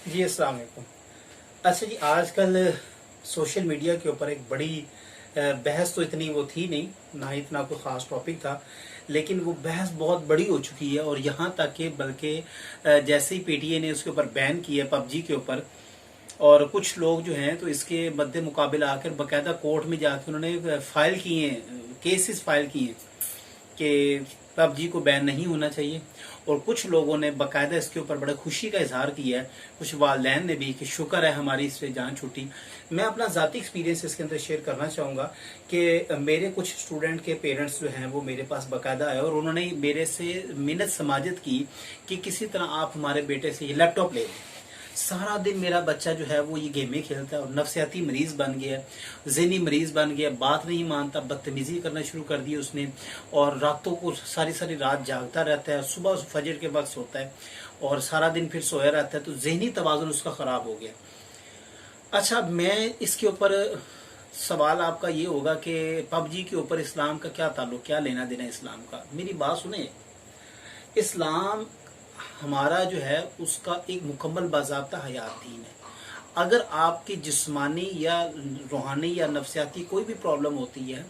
जी अस्सलाम वालेकुम। अच्छा जी, आजकल सोशल मीडिया के ऊपर एक बड़ी बहस तो इतनी वो थी नहीं, ना ही इतना कोई ख़ास टॉपिक था, लेकिन वो बहस बहुत बड़ी हो चुकी है। और यहाँ तक कि बल्कि जैसे ही पीटीए ने उसके ऊपर बैन किया पबजी के ऊपर, और कुछ लोग जो हैं तो इसके मद्दे मुकाबले आकर बाकायदा कोर्ट में जाके उन्होंने फाइल किए हैं, केसेस फाइल किए हैं कि पबजी को बैन नहीं होना चाहिए। और कुछ लोगों ने बाकायदा इसके ऊपर बड़ा खुशी का इजहार किया है, कुछ वालदैन ने भी, कि शुक्र है हमारी इससे जान छूटी। मैं अपना ज़ाती एक्सपीरियंस इसके अंदर शेयर करना चाहूँगा कि मेरे कुछ स्टूडेंट के पेरेंट्स जो हैं वो मेरे पास बाकायदा आए और उन्होंने मेरे से मिन्नत समाजत की कि किसी तरह आप हमारे बेटे से ये लैपटॉप ले लें। सारा दिन मेरा बच्चा जो है वो ये गेमें खेलता है और नफसियाती मरीज बन गया, ज़हनी मरीज बन गया, बात नहीं मानता, बदतमीजी करना शुरू कर दी उसने, और रातों को सारी सारी रात जागता रहता है, सुबह फजर के वक्त सोता है और सारा दिन फिर सोया रहता है। तो ज़हनी तवाज़ुन उसका ख़राब हो गया। अच्छा, मैं इसके ऊपर सवाल आपका ये होगा कि पबजी के ऊपर इस्लाम का क्या ताल्लुक, क्या लेना देना इस्लाम का। मेरी बात सुने, इस्लाम हमारा जो है उसका एक मुकम्मल बाज़ाब्ता हयात दीन है। अगर आपकी जिस्मानी या रूहानी या नफसियाती कोई भी प्रॉब्लम होती है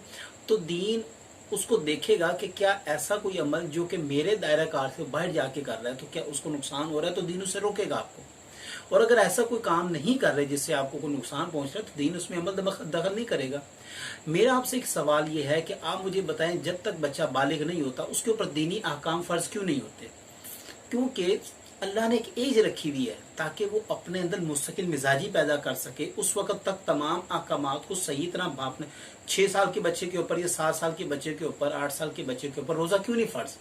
तो दीन उसको देखेगा कि क्या ऐसा कोई अमल जो कि मेरे दायरा कार से बाहर जाके कर रहा है तो क्या उसको नुकसान हो रहा है, तो दीन उसे रोकेगा आपको। और अगर ऐसा कोई काम नहीं कर रहे जिससे आपको कोई नुकसान पहुंच रहा है तो दीन उसमें अमल दखल नहीं करेगा। मेरा आपसे एक सवाल यह है कि आप मुझे बताएं, जब तक बच्चा बालिग नहीं होता उसके ऊपर दीनी अहकाम फर्ज क्यों नहीं होते? क्योंकि अल्लाह ने एक एज रखी हुई है ताकि वो अपने अंदर मुस्तकिल मिजाजी पैदा कर सके। उस वक्त तक तमाम अहकामात को सही तरह भापने। 6 साल के बच्चे के ऊपर या 7 साल के बच्चे के ऊपर, 8 साल के बच्चे के ऊपर रोजा क्यों नहीं फर्ज?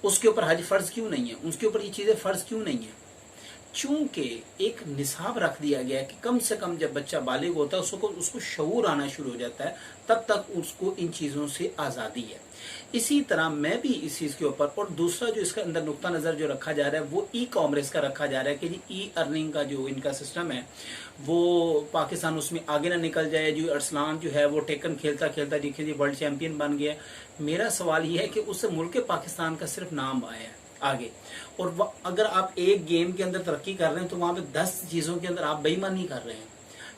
उसके ऊपर हज फर्ज क्यों नहीं है? उसके ऊपर ये चीजें फर्ज क्यों नहीं है? चूंकि एक निसाब रख दिया गया है कि कम से कम जब बच्चा बालिग होता है उसको शऊर आना शुरू हो जाता है, तब तक उसको इन चीज़ों से आज़ादी है। इसी तरह मैं भी इस चीज़ के ऊपर, और दूसरा जो इसका अंदर नुक्ता नज़र जो रखा जा रहा है वो ई कॉमर्स का रखा जा रहा है कि जी ई अर्निंग का जो इनका सिस्टम है वो पाकिस्तान उसमें आगे ना निकल जाए। जो अरसलान जो है वो टेकन खेलता खेलता देखिए जी वर्ल्ड चैंपियन बन गया। मेरा सवाल ये है कि उससे मुल्क पाकिस्तान का सिर्फ नाम आया है आगे, और अगर आप एक गेम के अंदर तरक्की कर रहे हैं तो वहां पे 10 चीजों के अंदर आप बेईमानी कर रहे हैं।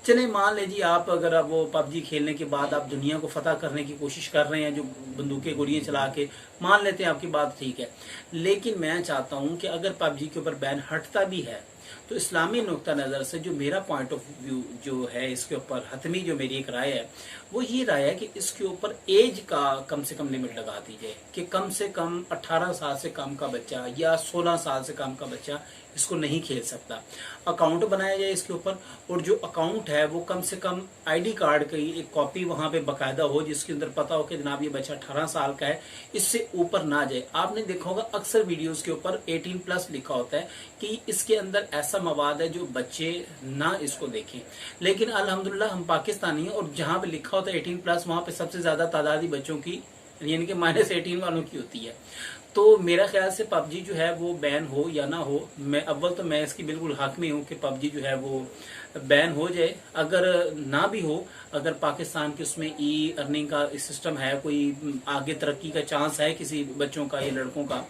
चले मान लीजिए आप अगर आप वो पबजी खेलने के बाद आप दुनिया को फतह करने की कोशिश कर रहे हैं जो बंदूकें गोलियां चला के, मान लेते हैं आपकी बात ठीक है, लेकिन मैं चाहता हूं कि अगर पबजी के ऊपर बैन हटता भी है तो इस्लामी नुक्ता नज़र से जो मेरा पॉइंट ऑफ व्यू जो है इसके ऊपर हतमी जो मेरी एक राय है वो ये राय है कि इसके ऊपर एज का कम से कम लिमिट लगा दी जाए कि कम से कम 18 साल से कम का बच्चा या 16 साल से कम का बच्चा इसको नहीं खेल सकता। अकाउंट बनाया जाए इसके ऊपर, और जो अकाउंट है वो कम से कम आईडी कार्ड की एक कॉपी वहां पे बाकायदा हो जिसके अंदर पता हो कि जनाब ये बच्चा 18 साल का है, इससे ऊपर ना जाए। आपने देखा होगा अक्सर वीडियोस के ऊपर 18+ लिखा होता है कि इसके अंदर ऐसा मवाद है जो बच्चे ना इसको देखें, लेकिन अल्हम्दुलिल्लाह हम पाकिस्तानी हैं और जहां पे लिखा होता है 18+ वहां पे सबसे ज्यादा तादादी बच्चों की यानी कि -18 वालों की होती है। तो मेरा ख्याल से पबजी जो है वो बैन हो या ना हो, मैं अव्वल तो मैं इसकी बिल्कुल हक में हूँ कि पबजी जो है वो बैन हो जाए। अगर ना भी हो, अगर पाकिस्तान के उसमें ई अर्निंग का सिस्टम है, कोई आगे तरक्की का चांस है किसी बच्चों का या लड़कों का,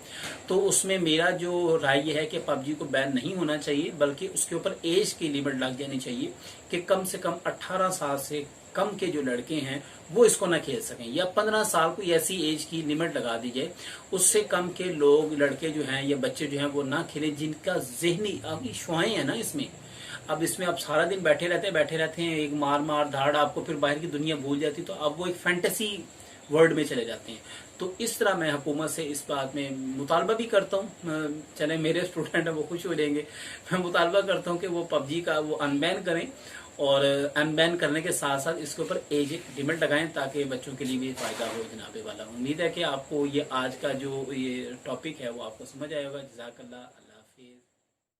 तो उसमें मेरा जो राय ये है कि पबजी को बैन नहीं होना चाहिए, बल्कि उसके ऊपर एज की लिमिट लग जानी चाहिए कि कम से कम 18 साल से कम के जो लड़के हैं वो इसको ना खेल सकें, या 15 साल को ऐसी एज की लिमिट लगा दी जाए, उससे कम के लोग लड़के जो हैं या बच्चे जो हैं वो ना खेलें जिनका ज़हनी आपकी शुआएं हैं ना इसमें। अब इसमें आप सारा दिन बैठे रहते हैं एक मार धाड़, आपको फिर बाहर की दुनिया भूल जाती, तो अब वो एक फैंटेसी वर्ल्ड में चले जाते हैं। तो इस तरह मैं हुकूमत से इस बात में मुतालबा भी करता हूँ, चले मेरे स्टूडेंट हैं वो खुश हो जाएंगे, मैं मुतालबा करता हूँ कि वो पबजी का वो अनबैन करें, और अनबैन करने के साथ साथ इसके ऊपर एज लिमिट लगाएं ताकि बच्चों के लिए भी फायदा हो जनाबे वाला। उम्मीद है कि आपको ये आज का जो ये टॉपिक है वो आपको समझ आएगा। जज़ाकल्लाह।